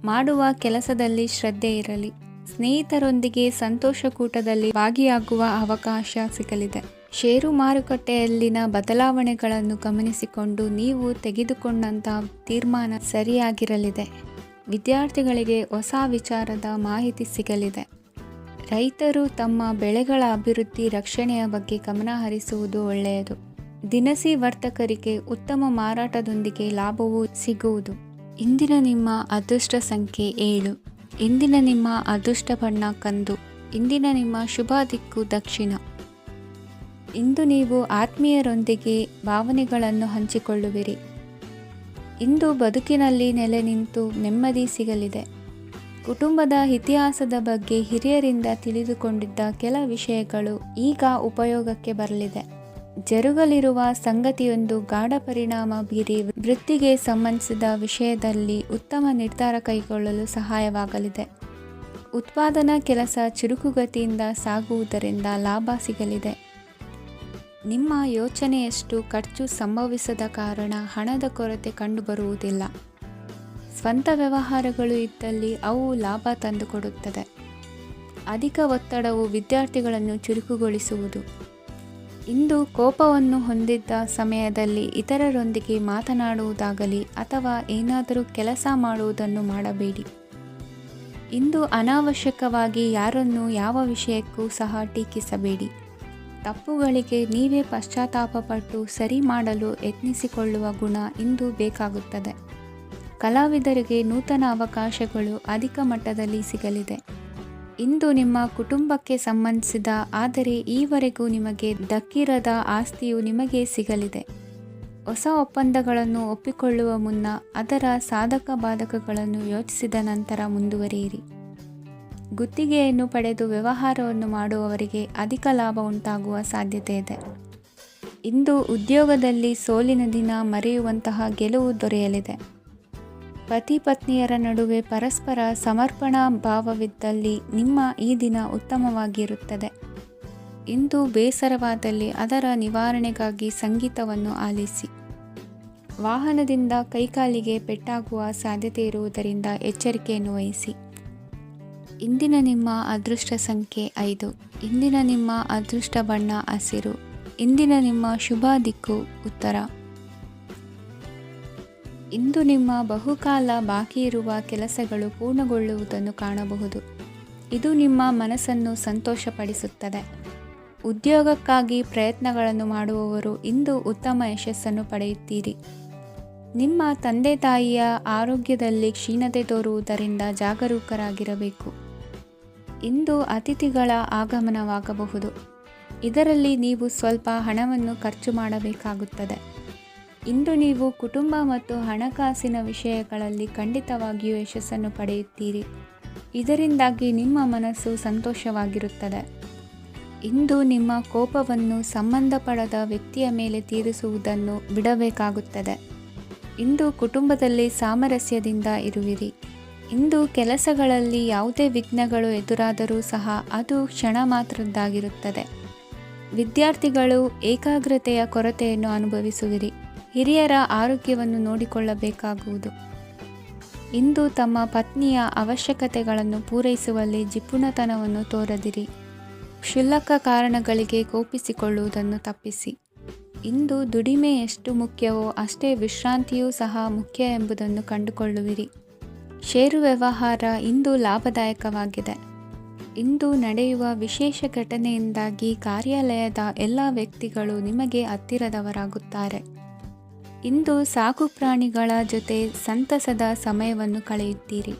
ಮಾಡುವ ಕೆಲಸದಲ್ಲಿ ಶ್ರದ್ಧೆ ಇರಲಿ. ಸ್ನೇಹಿತರೊಂದಿಗೆ ಸಂತೋಷಕೂಟದಲ್ಲಿ ಭಾಗಿಯಾಗುವ ಅವಕಾಶ ಸಿಗಲಿದೆ. ಷೇರು ಮಾರುಕಟ್ಟೆಯಲ್ಲಿನ ಬದಲಾವಣೆಗಳನ್ನು ಗಮನಿಸಿಕೊಂಡು ನೀವು ತೆಗೆದುಕೊಂಡಂತಹ ತೀರ್ಮಾನ ಸರಿಯಾಗಿರಲಿದೆ. ವಿದ್ಯಾರ್ಥಿಗಳಿಗೆ ಹೊಸ ವಿಚಾರದ ಮಾಹಿತಿ ಸಿಗಲಿದೆ. ರೈತರು ತಮ್ಮ ಬೆಳೆಗಳ ಅಭಿವೃದ್ಧಿ ರಕ್ಷಣೆಯ ಬಗ್ಗೆ ಗಮನ ಹರಿಸುವುದು ಒಳ್ಳೆಯದು. ದಿನಸಿ ವರ್ತಕರಿಗೆ ಉತ್ತಮ ಮಾರಾಟದೊಂದಿಗೆ ಲಾಭವೂ ಸಿಗುವುದು. ಇಂದಿನ ನಿಮ್ಮ ಅದೃಷ್ಟ ಸಂಖ್ಯೆ 7. ಇಂದಿನ ನಿಮ್ಮ ಅದೃಷ್ಟ ಬಣ್ಣ ಕಂದು. ಇಂದಿನ ನಿಮ್ಮ ಶುಭ ದಿಕ್ಕು ದಕ್ಷಿಣ. ಇಂದು ನೀವು ಆತ್ಮೀಯರೊಂದಿಗೆ ಭಾವನೆಗಳನ್ನು ಹಂಚಿಕೊಳ್ಳುವಿರಿ. ಇಂದು ಬದುಕಿನಲ್ಲಿ ನೆಲೆ ನಿಂತು ನೆಮ್ಮದಿ ಸಿಗಲಿದೆ. ಕುಟುಂಬದ ಇತಿಹಾಸದ ಬಗ್ಗೆ ಹಿರಿಯರಿಂದ ತಿಳಿದುಕೊಂಡಿದ್ದ ಕೆಲ ವಿಷಯಗಳು ಈಗ ಉಪಯೋಗಕ್ಕೆ ಬರಲಿದೆ. ಜರುಗಲಿರುವ ಸಂಗತಿಯೊಂದು ಗಾಢ ಪರಿಣಾಮ ಬೀರಿ ವೃತ್ತಿಗೆ ಸಂಬಂಧಿಸಿದ ವಿಷಯದಲ್ಲಿ ಉತ್ತಮ ನಿರ್ಧಾರ ಕೈಗೊಳ್ಳಲು ಸಹಾಯವಾಗಲಿದೆ. ಉತ್ಪಾದನಾ ಕೆಲಸ ಚುರುಕುಗತಿಯಿಂದ ಸಾಗುವುದರಿಂದ ಲಾಭ ಸಿಗಲಿದೆ. ನಿಮ್ಮ ಯೋಚನೆಯಷ್ಟು ಖರ್ಚು ಸಂಭವಿಸದ ಕಾರಣ ಹಣದ ಕೊರತೆ ಕಂಡುಬರುವುದಿಲ್ಲ. ಸ್ವಂತ ವ್ಯವಹಾರಗಳು ಇದ್ದಲ್ಲಿ ಅವು ಲಾಭ ತಂದುಕೊಡುತ್ತದೆ. ಅಧಿಕ ಒತ್ತಡವು ವಿದ್ಯಾರ್ಥಿಗಳನ್ನು ಚುರುಕುಗೊಳಿಸುವುದು. ಇಂದು ಕೋಪವನ್ನು ಹೊಂದಿದ್ದ ಸಮಯದಲ್ಲಿ ಇತರರೊಂದಿಗೆ ಮಾತನಾಡುವುದಾಗಲಿ ಅಥವಾ ಏನಾದರೂ ಕೆಲಸ ಮಾಡುವುದನ್ನು ಮಾಡಬೇಡಿ. ಇಂದು ಅನಾವಶ್ಯಕವಾಗಿ ಯಾರನ್ನೂ ಯಾವ ವಿಷಯಕ್ಕೂ ಸಹ ಟೀಕಿಸಬೇಡಿ. ತಪ್ಪುಗಳಿಗೆ ನೀವೇ ಪಶ್ಚಾತ್ತಾಪಪಟ್ಟು ಸರಿ ಮಾಡಲು ಯತ್ನಿಸಿಕೊಳ್ಳುವ ಗುಣ ಇಂದು ಬೇಕಾಗುತ್ತದೆ. ಕಲಾವಿದರಿಗೆ ನೂತನ ಅವಕಾಶಗಳು ಅಧಿಕ ಮಟ್ಟದಲ್ಲಿ ಸಿಗಲಿದೆ. ಇಂದು ನಿಮ್ಮ ಕುಟುಂಬಕ್ಕೆ ಸಂಬಂಧಿಸಿದ ಆದರೆ ಈವರೆಗೂ ನಿಮಗೆ ದಕ್ಕಿರದ ಆಸ್ತಿಯು ನಿಮಗೆ ಸಿಗಲಿದೆ. ಹೊಸ ಒಪ್ಪಂದಗಳನ್ನು ಒಪ್ಪಿಕೊಳ್ಳುವ ಮುನ್ನ ಅದರ ಸಾಧಕ ಬಾಧಕಗಳನ್ನು ಯೋಚಿಸಿದ ನಂತರ ಮುಂದುವರಿಯಿರಿ. ಗುತ್ತಿಗೆಯನ್ನು ಪಡೆದು ವ್ಯವಹಾರವನ್ನು ಮಾಡುವವರಿಗೆ ಅಧಿಕ ಲಾಭ ಉಂಟಾಗುವ ಸಾಧ್ಯತೆ ಇದೆ. ಇಂದು ಉದ್ಯೋಗದಲ್ಲಿ ಸೋಲಿನ ದಿನ ಮರೆಯುವಂತಹ ಗೆಲುವು ದೊರೆಯಲಿದೆ. ಪತಿ ಪತ್ನಿಯರ ನಡುವೆ ಪರಸ್ಪರ ಸಮರ್ಪಣಾ ಭಾವವಿದ್ದಲ್ಲಿ ನಿಮ್ಮ ಈ ದಿನ ಉತ್ತಮವಾಗಿರುತ್ತದೆ. ಇಂದು ಬೇಸರವಾದಲ್ಲಿ ಅದರ ನಿವಾರಣೆಗಾಗಿ ಸಂಗೀತವನ್ನು ಆಲಿಸಿ. ವಾಹನದಿಂದ ಕೈಕಾಲಿಗೆ ಪೆಟ್ಟಾಗುವ ಸಾಧ್ಯತೆ ಇರುವುದರಿಂದ ಎಚ್ಚರಿಕೆಯನ್ನು ವಹಿಸಿ. ಇಂದಿನ ನಿಮ್ಮ ಅದೃಷ್ಟ ಸಂಖ್ಯೆ 5. ಇಂದಿನ ನಿಮ್ಮ ಅದೃಷ್ಟ ಬಣ್ಣ ಹಸಿರು. ಇಂದಿನ ನಿಮ್ಮ ಶುಭ ದಿಕ್ಕು ಉತ್ತರ. ಇಂದು ನಿಮ್ಮ ಬಹುಕಾಲ ಬಾಕಿ ಇರುವ ಕೆಲಸಗಳು ಪೂರ್ಣಗೊಳ್ಳುವುದನ್ನು ಕಾಣಬಹುದು. ಇದು ನಿಮ್ಮ ಮನಸ್ಸನ್ನು ಸಂತೋಷಪಡಿಸುತ್ತದೆ. ಉದ್ಯೋಗಕ್ಕಾಗಿ ಪ್ರಯತ್ನಗಳನ್ನು ಮಾಡುವವರು ಇಂದು ಉತ್ತಮ ಯಶಸ್ಸನ್ನು ಪಡೆಯುತ್ತೀರಿ. ನಿಮ್ಮ ತಂದೆ ತಾಯಿಯ ಆರೋಗ್ಯದಲ್ಲಿ ಕ್ಷೀಣತೆ ತೋರುವುದರಿಂದ ಜಾಗರೂಕರಾಗಿರಬೇಕು. ಇಂದು ಅತಿಥಿಗಳ ಆಗಮನವಾಗಬಹುದು. ಇದರಲ್ಲಿ ನೀವು ಸ್ವಲ್ಪ ಹಣವನ್ನು ಖರ್ಚು ಮಾಡಬೇಕಾಗುತ್ತದೆ. ಇಂದು ನೀವು ಕುಟುಂಬ ಮತ್ತು ಹಣಕಾಸಿನ ವಿಷಯಗಳಲ್ಲಿ ಖಂಡಿತವಾಗಿಯೂ ಯಶಸ್ಸನ್ನು ಪಡೆಯುತ್ತೀರಿ. ಇದರಿಂದಾಗಿ ನಿಮ್ಮ ಮನಸ್ಸು ಸಂತೋಷವಾಗಿರುತ್ತದೆ. ಇಂದು ನಿಮ್ಮ ಕೋಪವನ್ನು ಸಂಬಂಧಪಡದ ವ್ಯಕ್ತಿಯ ಮೇಲೆ ತೀರಿಸುವುದನ್ನು ಬಿಡಬೇಕಾಗುತ್ತದೆ. ಇಂದು ಕುಟುಂಬದಲ್ಲಿ ಸಾಮರಸ್ಯದಿಂದ ಇರುವಿರಿ. ಇಂದು ಕೆಲಸಗಳಲ್ಲಿ ಯಾವುದೇ ವಿಘ್ನಗಳು ಎದುರಾದರೂ ಸಹ ಅದು ಕ್ಷಣ ಮಾತ್ರದ್ದಾಗಿರುತ್ತದೆ. ವಿದ್ಯಾರ್ಥಿಗಳು ಏಕಾಗ್ರತೆಯ ಕೊರತೆಯನ್ನು ಅನುಭವಿಸುವಿರಿ. ಹಿರಿಯರ ಆರೋಗ್ಯವನ್ನು ನೋಡಿಕೊಳ್ಳಬೇಕಾಗುವುದು. ಇಂದು ತಮ್ಮ ಪತ್ನಿಯ ಅವಶ್ಯಕತೆಗಳನ್ನು ಪೂರೈಸುವಲ್ಲಿ ಜಿಪುಣತನವನ್ನು ತೋರದಿರಿ. ಕ್ಷುಲ್ಲಕ ಕಾರಣಗಳಿಗೆ ಕೋಪಿಸಿಕೊಳ್ಳುವುದನ್ನು ತಪ್ಪಿಸಿ. ಇಂದು ದುಡಿಮೆ ಎಷ್ಟು ಮುಖ್ಯವೋ ಅಷ್ಟೇ ವಿಶ್ರಾಂತಿಯೂ ಸಹ ಮುಖ್ಯ ಎಂಬುದನ್ನು ಕಂಡುಕೊಳ್ಳುವಿರಿ. ಷೇರು ವ್ಯವಹಾರ ಇಂದು ಲಾಭದಾಯಕವಾಗಿದೆ. ಇಂದು ನಡೆಯುವ ವಿಶೇಷ ಘಟನೆಯಿಂದಾಗಿ ಕಾರ್ಯಾಲಯದ ಎಲ್ಲ ವ್ಯಕ್ತಿಗಳು ನಿಮಗೆ ಹತ್ತಿರದವರಾಗುತ್ತಾರೆ. ಇಂದು ಸಾಕು ಪ್ರಾಣಿಗಳ ಜೊತೆ ಸಂತಸದ ಸಮಯವನ್ನು ಕಳೆಯುತ್ತೀರಿ.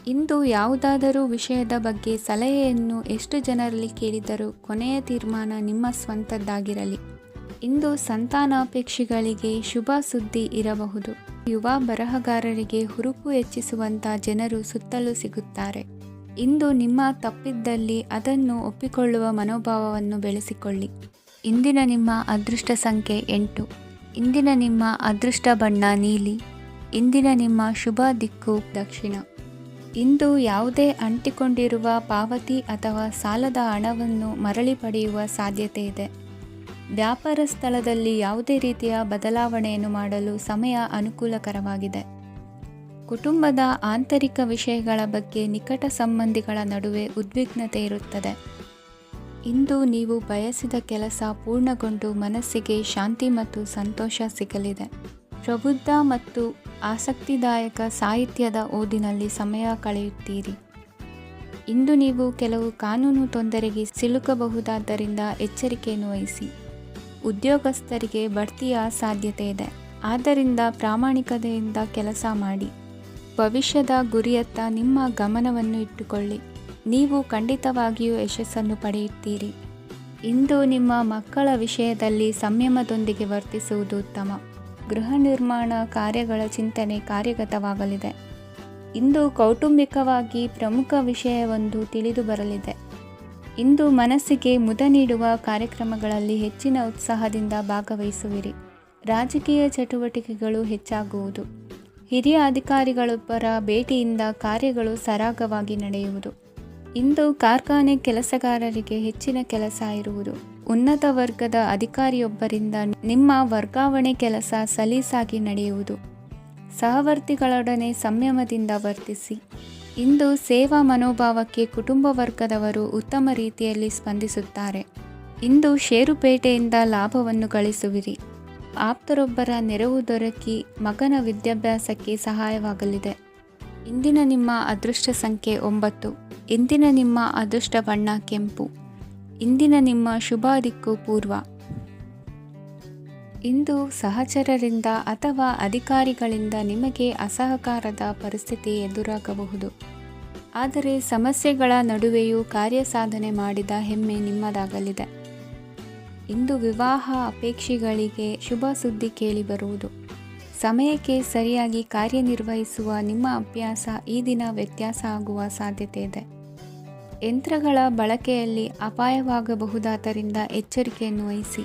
ಇಂದು ಯಾವುದಾದರೂ ವಿಷಯದ ಬಗ್ಗೆ ಸಲಹೆಯನ್ನು ಎಷ್ಟು ಜನರಲ್ಲಿ ಕೇಳಿದರೂ ಕೊನೆಯ ತೀರ್ಮಾನ ನಿಮ್ಮ ಸ್ವಂತದ್ದಾಗಿರಲಿ. ಇಂದು ಸಂತಾನಾಪೇಕ್ಷಿಗಳಿಗೆ ಶುಭ ಸುದ್ದಿ ಇರಬಹುದು. ಯುವ ಬರಹಗಾರರಿಗೆ ಹುರುಪು ಹೆಚ್ಚಿಸುವಂಥ ಜನರು ಸುತ್ತಲೂ ಸಿಗುತ್ತಾರೆ. ಇಂದು ನಿಮ್ಮ ತಪ್ಪಿದ್ದಲ್ಲಿ ಅದನ್ನು ಒಪ್ಪಿಕೊಳ್ಳುವ ಮನೋಭಾವವನ್ನು ಬೆಳೆಸಿಕೊಳ್ಳಿ. ಇಂದಿನ ನಿಮ್ಮ ಅದೃಷ್ಟ ಸಂಖ್ಯೆ 8. ಇಂದಿನ ನಿಮ್ಮ ಅದೃಷ್ಟ ಬಣ್ಣ ನೀಲಿ. ಇಂದಿನ ನಿಮ್ಮ ಶುಭ ದಿಕ್ಕು ದಕ್ಷಿಣ. ಇಂದು ಯಾವುದೇ ಅಂಟಿಕೊಂಡಿರುವ ಪಾವತಿ ಅಥವಾ ಸಾಲದ ಹಣವನ್ನು ಮರಳಿ ಪಡೆಯುವ ಸಾಧ್ಯತೆ ಇದೆ. ವ್ಯಾಪಾರ ಸ್ಥಳದಲ್ಲಿ ಯಾವುದೇ ರೀತಿಯ ಬದಲಾವಣೆಯನ್ನು ಮಾಡಲು ಸಮಯ ಅನುಕೂಲಕರವಾಗಿದೆ. ಕುಟುಂಬದ ಆಂತರಿಕ ವಿಷಯಗಳ ಬಗ್ಗೆ ನಿಕಟ ಸಂಬಂಧಿಗಳ ನಡುವೆ ಉದ್ವಿಗ್ನತೆ ಇರುತ್ತದೆ. ಇಂದು ನೀವು ಬಯಸಿದ ಕೆಲಸ ಪೂರ್ಣಗೊಂಡು ಮನಸ್ಸಿಗೆ ಶಾಂತಿ ಮತ್ತು ಸಂತೋಷ ಸಿಗಲಿದೆ. ಪ್ರಬುದ್ಧ ಮತ್ತು ಆಸಕ್ತಿದಾಯಕ ಸಾಹಿತ್ಯದ ಓದಿನಲ್ಲಿ ಸಮಯ ಕಳೆಯುತ್ತೀರಿ. ಇಂದು ನೀವು ಕೆಲವು ಕಾನೂನು ತೊಂದರೆಗೆ ಸಿಲುಕಬಹುದಾದ್ದರಿಂದ ಎಚ್ಚರಿಕೆಯನ್ನು ವಹಿಸಿ. ಉದ್ಯೋಗಸ್ಥರಿಗೆ ಬಡ್ತಿಯ ಸಾಧ್ಯತೆ ಇದೆ, ಆದ್ದರಿಂದ ಪ್ರಾಮಾಣಿಕತೆಯಿಂದ ಕೆಲಸ ಮಾಡಿ. ಭವಿಷ್ಯದ ಗುರಿಯತ್ತ ನಿಮ್ಮ ಗಮನವನ್ನು ಇಟ್ಟುಕೊಳ್ಳಿ, ನೀವು ಖಂಡಿತವಾಗಿಯೂ ಯಶಸ್ಸನ್ನು ಪಡೆಯುತ್ತೀರಿ. ಇಂದು ನಿಮ್ಮ ಮಕ್ಕಳ ವಿಷಯದಲ್ಲಿ ಸಂಯಮದೊಂದಿಗೆ ವರ್ತಿಸುವುದು ಉತ್ತಮ. ಗೃಹ ನಿರ್ಮಾಣ ಕಾರ್ಯಗಳ ಚಿಂತನೆ ಕಾರ್ಯಗತವಾಗಲಿದೆ. ಇಂದು ಕೌಟುಂಬಿಕವಾಗಿ ಪ್ರಮುಖ ವಿಷಯವೊಂದು ತಿಳಿದು ಬರಲಿದೆ. ಇಂದು ಮನಸ್ಸಿಗೆ ಮುದ ನೀಡುವ ಕಾರ್ಯಕ್ರಮಗಳಲ್ಲಿ ಹೆಚ್ಚಿನ ಉತ್ಸಾಹದಿಂದ ಭಾಗವಹಿಸುವಿರಿ. ರಾಜಕೀಯ ಚಟುವಟಿಕೆಗಳು ಹೆಚ್ಚಾಗುವುದು. ಹಿರಿಯ ಅಧಿಕಾರಿಗಳೊಬ್ಬರ ಭೇಟಿಯಿಂದ ಕಾರ್ಯಗಳು ಸರಾಗವಾಗಿ ನಡೆಯುವುದು. ಇಂದು ಕಾರ್ಖಾನೆ ಕೆಲಸಗಾರರಿಗೆ ಹೆಚ್ಚಿನ ಕೆಲಸ ಇರುವುದು. ಉನ್ನತ ವರ್ಗದ ಅಧಿಕಾರಿಯೊಬ್ಬರಿಂದ ನಿಮ್ಮ ವರ್ಗಾವಣೆ ಕೆಲಸ ಸಲೀಸಾಗಿ ನಡೆಯುವುದು. ಸಹವರ್ತಿಗಳೊಡನೆ ಸಂಯಮದಿಂದ ವರ್ತಿಸಿ. ಇಂದು ಸೇವಾ ಮನೋಭಾವಕ್ಕೆ ಕುಟುಂಬ ವರ್ಗದವರು ಉತ್ತಮ ರೀತಿಯಲ್ಲಿ ಸ್ಪಂದಿಸುತ್ತಾರೆ. ಇಂದು ಷೇರುಪೇಟೆಯಿಂದ ಲಾಭವನ್ನು ಗಳಿಸುವಿರಿ. ಆಪ್ತರೊಬ್ಬರ ನೆರವು ದೊರಕಿ ಮಗನ ವಿದ್ಯಾಭ್ಯಾಸಕ್ಕೆ ಸಹಾಯವಾಗಲಿದೆ. ಇಂದಿನ ನಿಮ್ಮ ಅದೃಷ್ಟ ಸಂಖ್ಯೆ 9. ಇಂದಿನ ನಿಮ್ಮ ಅದೃಷ್ಟ ಬಣ್ಣ ಕೆಂಪು. ಇಂದಿನ ನಿಮ್ಮ ಶುಭ ದಿಕ್ಕು ಪೂರ್ವ. ಇಂದು ಸಹಚರರಿಂದ ಅಥವಾ ಅಧಿಕಾರಿಗಳಿಂದ ನಿಮಗೆ ಅಸಹಕಾರದ ಪರಿಸ್ಥಿತಿ ಎದುರಾಗಬಹುದು. ಆದರೆ ಸಮಸ್ಯೆಗಳ ನಡುವೆಯೂ ಕಾರ್ಯಸಾಧನೆ ಮಾಡಿದ ಹೆಮ್ಮೆ ನಿಮ್ಮದಾಗಲಿದೆ. ಇಂದು ವಿವಾಹ ಅಪೇಕ್ಷಿಗಳಿಗೆ ಶುಭ ಸುದ್ದಿ ಕೇಳಿಬರುವುದು. ಸಮಯಕ್ಕೆ ಸರಿಯಾಗಿ ಕಾರ್ಯನಿರ್ವಹಿಸುವ ನಿಮ್ಮ ಅಭ್ಯಾಸ ಈ ದಿನ ವ್ಯತ್ಯಾಸ ಆಗುವ ಸಾಧ್ಯತೆ ಇದೆ. ಯಂತ್ರಗಳ ಬಳಕೆಯಲ್ಲಿ ಅಪಾಯವಾಗಬಹುದಾದ್ದರಿಂದ ಎಚ್ಚರಿಕೆಯನ್ನು ವಹಿಸಿ.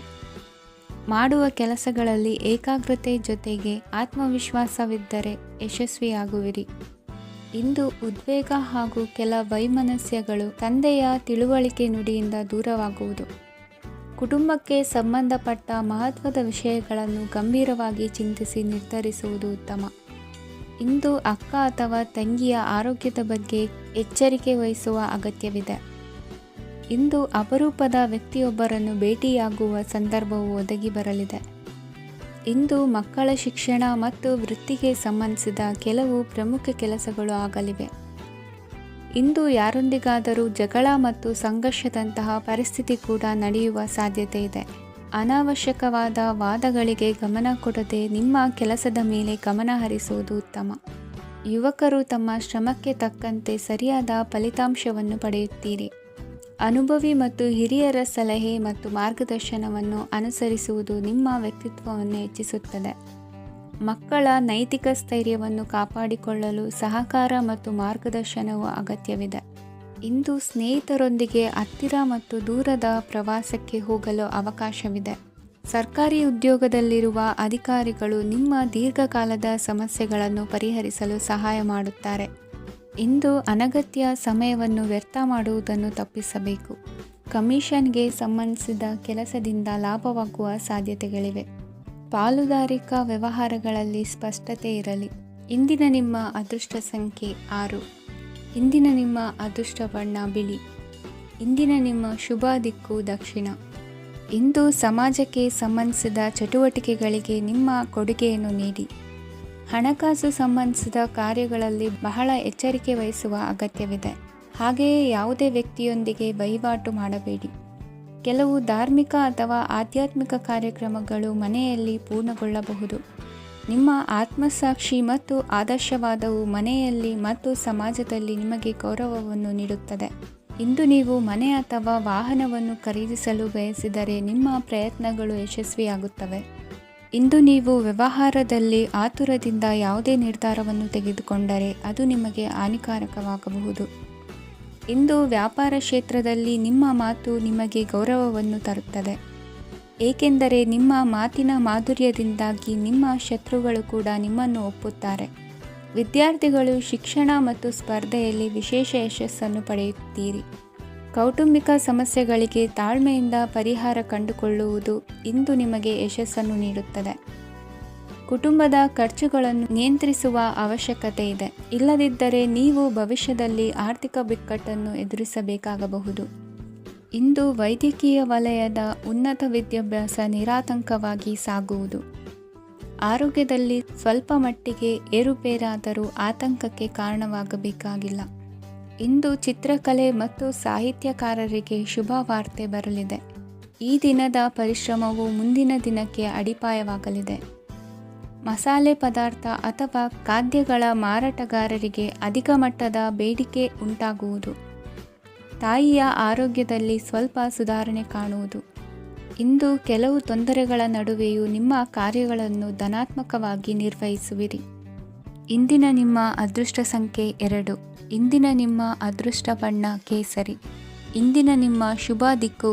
ಮಾಡುವ ಕೆಲಸಗಳಲ್ಲಿ ಏಕಾಗ್ರತೆ ಜೊತೆಗೆ ಆತ್ಮವಿಶ್ವಾಸವಿದ್ದರೆ ಯಶಸ್ವಿಯಾಗುವಿರಿ. ಇಂದು ಉದ್ವೇಗ ಹಾಗೂ ಕೆಲ ವೈಮನಸ್ಯಗಳು ತಂದೆಯ ತಿಳುವಳಿಕೆ ನುಡಿಯಿಂದ ದೂರವಾಗುವುದು. ಕುಟುಂಬಕ್ಕೆ ಸಂಬಂಧಪಟ್ಟ ಮಹತ್ವದ ವಿಷಯಗಳನ್ನು ಗಂಭೀರವಾಗಿ ಚಿಂತಿಸಿ ನಿರ್ಧರಿಸುವುದು ಉತ್ತಮ. ಇಂದು ಅಕ್ಕ ಅಥವಾ ತಂಗಿಯ ಆರೋಗ್ಯದ ಬಗ್ಗೆ ಎಚ್ಚರಿಕೆ ವಹಿಸುವ ಅಗತ್ಯವಿದೆ. ಇಂದು ಅಪರೂಪದ ವ್ಯಕ್ತಿಯೊಬ್ಬರನ್ನು ಭೇಟಿಯಾಗುವ ಸಂದರ್ಭವು ಒದಗಿ ಬರಲಿದೆ. ಇಂದು ಮಕ್ಕಳ ಶಿಕ್ಷಣ ಮತ್ತು ವೃತ್ತಿಗೆ ಸಂಬಂಧಿಸಿದ ಕೆಲವು ಪ್ರಮುಖ ಕೆಲಸಗಳು ಆಗಲಿವೆ. ಇಂದು ಯಾರೊಂದಿಗಾದರೂ ಜಗಳ ಮತ್ತು ಸಂಘರ್ಷದಂತಹ ಪರಿಸ್ಥಿತಿ ಕೂಡ ನಡೆಯುವ ಸಾಧ್ಯತೆ ಇದೆ. ಅನಾವಶ್ಯಕವಾದ ವಾದಗಳಿಗೆ ಗಮನ ಕೊಡದೆ ನಿಮ್ಮ ಕೆಲಸದ ಮೇಲೆ ಗಮನ ಹರಿಸುವುದು ಉತ್ತಮ. ಯುವಕರು ತಮ್ಮ ಶ್ರಮಕ್ಕೆ ತಕ್ಕಂತೆ ಸರಿಯಾದ ಫಲಿತಾಂಶವನ್ನು ಪಡೆಯುತ್ತೀರಿ. ಅನುಭವಿ ಮತ್ತು ಹಿರಿಯರ ಸಲಹೆ ಮತ್ತು ಮಾರ್ಗದರ್ಶನವನ್ನು ಅನುಸರಿಸುವುದು ನಿಮ್ಮ ವ್ಯಕ್ತಿತ್ವವನ್ನು ಹೆಚ್ಚಿಸುತ್ತದೆ. ಮಕ್ಕಳ ನೈತಿಕ ಸ್ಥೈರ್ಯವನ್ನು ಕಾಪಾಡಿಕೊಳ್ಳಲು ಸಹಕಾರ ಮತ್ತು ಮಾರ್ಗದರ್ಶನವು ಅಗತ್ಯವಿದೆ. ಇಂದು ಸ್ನೇಹಿತರೊಂದಿಗೆ ಹತ್ತಿರ ಮತ್ತು ದೂರದ ಪ್ರವಾಸಕ್ಕೆ ಹೋಗಲು ಅವಕಾಶವಿದೆ. ಸರ್ಕಾರಿ ಉದ್ಯೋಗದಲ್ಲಿರುವ ಅಧಿಕಾರಿಗಳು ನಿಮ್ಮ ದೀರ್ಘಕಾಲದ ಸಮಸ್ಯೆಗಳನ್ನು ಪರಿಹರಿಸಲು ಸಹಾಯ ಮಾಡುತ್ತಾರೆ. ಇಂದು ಅನಗತ್ಯ ಸಮಯವನ್ನು ವ್ಯರ್ಥ ಮಾಡುವುದನ್ನು ತಪ್ಪಿಸಬೇಕು. ಕಮಿಷನ್ಗೆ ಸಂಬಂಧಿಸಿದ ಕೆಲಸದಿಂದ ಲಾಭವಾಗುವ ಸಾಧ್ಯತೆಗಳಿವೆ. ಪಾಲುದಾರಿಕಾ ವ್ಯವಹಾರಗಳಲ್ಲಿ ಸ್ಪಷ್ಟತೆ ಇರಲಿ. ಇಂದಿನ ನಿಮ್ಮ ಅದೃಷ್ಟ ಸಂಖ್ಯೆ 6. ಇಂದಿನ ನಿಮ್ಮ ಅದೃಷ್ಟ ಬಣ್ಣ ಬಿಳಿ. ಇಂದಿನ ನಿಮ್ಮ ಶುಭ ದಿಕ್ಕು ದಕ್ಷಿಣ. ಇಂದು ಸಮಾಜಕ್ಕೆ ಸಂಬಂಧಿಸಿದ ಚಟುವಟಿಕೆಗಳಿಗೆ ನಿಮ್ಮ ಕೊಡುಗೆಯನ್ನು ನೀಡಿ. ಹಣಕಾಸು ಸಂಬಂಧಿಸಿದ ಕಾರ್ಯಗಳಲ್ಲಿ ಬಹಳ ಎಚ್ಚರಿಕೆ ವಹಿಸುವ ಅಗತ್ಯವಿದೆ. ಹಾಗೆಯೇ ಯಾವುದೇ ವ್ಯಕ್ತಿಯೊಂದಿಗೆ ವಹಿವಾಟು ಮಾಡಬೇಡಿ. ಕೆಲವು ಧಾರ್ಮಿಕ ಅಥವಾ ಆಧ್ಯಾತ್ಮಿಕ ಕಾರ್ಯಕ್ರಮಗಳು ಮನೆಯಲ್ಲಿ ಪೂರ್ಣಗೊಳ್ಳಬಹುದು. ನಿಮ್ಮ ಆತ್ಮಸಾಕ್ಷಿ ಮತ್ತು ಆದರ್ಶವಾದವು ಮನೆಯಲ್ಲಿ ಮತ್ತು ಸಮಾಜದಲ್ಲಿ ನಿಮಗೆ ಗೌರವವನ್ನು ನೀಡುತ್ತದೆ. ಇಂದು ನೀವು ಮನೆ ಅಥವಾ ವಾಹನವನ್ನು ಖರೀದಿಸಲು ಬಯಸಿದರೆ ನಿಮ್ಮ ಪ್ರಯತ್ನಗಳು ಯಶಸ್ವಿಯಾಗುತ್ತವೆ. ಇಂದು ನೀವು ವ್ಯವಹಾರದಲ್ಲಿ ಆತುರದಿಂದ ಯಾವುದೇ ನಿರ್ಧಾರವನ್ನು ತೆಗೆದುಕೊಂಡರೆ ಅದು ನಿಮಗೆ ಹಾನಿಕಾರಕವಾಗಬಹುದು. ಇಂದು ವ್ಯಾಪಾರ ಕ್ಷೇತ್ರದಲ್ಲಿ ನಿಮ್ಮ ಮಾತು ನಿಮಗೆ ಗೌರವವನ್ನು ತರುತ್ತದೆ, ಏಕೆಂದರೆ ನಿಮ್ಮ ಮಾತಿನ ಮಾಧುರ್ಯದಿಂದಾಗಿ ನಿಮ್ಮ ಶತ್ರುಗಳು ಕೂಡ ನಿಮ್ಮನ್ನು ಒಪ್ಪುತ್ತಾರೆ. ವಿದ್ಯಾರ್ಥಿಗಳು ಶಿಕ್ಷಣ ಮತ್ತು ಸ್ಪರ್ಧೆಯಲ್ಲಿ ವಿಶೇಷ ಯಶಸ್ಸನ್ನು ಪಡೆಯುತ್ತೀರಿ. ಕೌಟುಂಬಿಕ ಸಮಸ್ಯೆಗಳಿಗೆ ತಾಳ್ಮೆಯಿಂದ ಪರಿಹಾರ ಕಂಡುಕೊಳ್ಳುವುದು ಇಂದು ನಿಮಗೆ ಯಶಸ್ಸನ್ನು ನೀಡುತ್ತದೆ. ಕುಟುಂಬದ ಖರ್ಚುಗಳನ್ನು ನಿಯಂತ್ರಿಸುವ ಅವಶ್ಯಕತೆ ಇದೆ. ಇಲ್ಲದಿದ್ದರೆ ನೀವು ಭವಿಷ್ಯದಲ್ಲಿ ಆರ್ಥಿಕ ಬಿಕ್ಕಟ್ಟನ್ನು ಎದುರಿಸಬೇಕಾಗಬಹುದು. ಇಂದು ವೈದ್ಯಕೀಯ ವಲಯದ ಉನ್ನತ ವಿದ್ಯಾಭ್ಯಾಸ ನಿರಾತಂಕವಾಗಿ ಸಾಗುವುದು. ಆರೋಗ್ಯದಲ್ಲಿ ಸ್ವಲ್ಪ ಮಟ್ಟಿಗೆ ಏರುಪೇರಾದರೂ ಆತಂಕಕ್ಕೆ ಕಾರಣವಾಗಬೇಕಾಗಿಲ್ಲ. ಇಂದು ಚಿತ್ರಕಲೆ ಮತ್ತು ಸಾಹಿತ್ಯಕಾರರಿಗೆ ಶುಭ ವಾರ್ತೆ ಬರಲಿದೆ. ಈ ದಿನದ ಪರಿಶ್ರಮವು ಮುಂದಿನ ದಿನಕ್ಕೆ ಅಡಿಪಾಯವಾಗಲಿದೆ. ಮಸಾಲೆ ಪದಾರ್ಥ ಅಥವಾ ಖಾದ್ಯಗಳ ಮಾರಾಟಗಾರರಿಗೆ ಅಧಿಕ ಮಟ್ಟದ ಬೇಡಿಕೆ ಉಂಟಾಗುವುದು. ತಾಯಿಯ ಆರೋಗ್ಯದಲ್ಲಿ ಸ್ವಲ್ಪ ಸುಧಾರಣೆ ಕಾಣುವುದು. ಇಂದು ಕೆಲವು ತೊಂದರೆಗಳ ನಡುವೆಯೂ ನಿಮ್ಮ ಕಾರ್ಯಗಳನ್ನು ಧನಾತ್ಮಕವಾಗಿ ನಿರ್ವಹಿಸುವಿರಿ. ಇಂದಿನ ನಿಮ್ಮ ಅದೃಷ್ಟ ಸಂಖ್ಯೆ 2. ಇಂದಿನ ನಿಮ್ಮ ಅದೃಷ್ಟ ಬಣ್ಣ ಕೇಸರಿ. ಇಂದಿನ ನಿಮ್ಮ ಶುಭ ದಿಕ್ಕು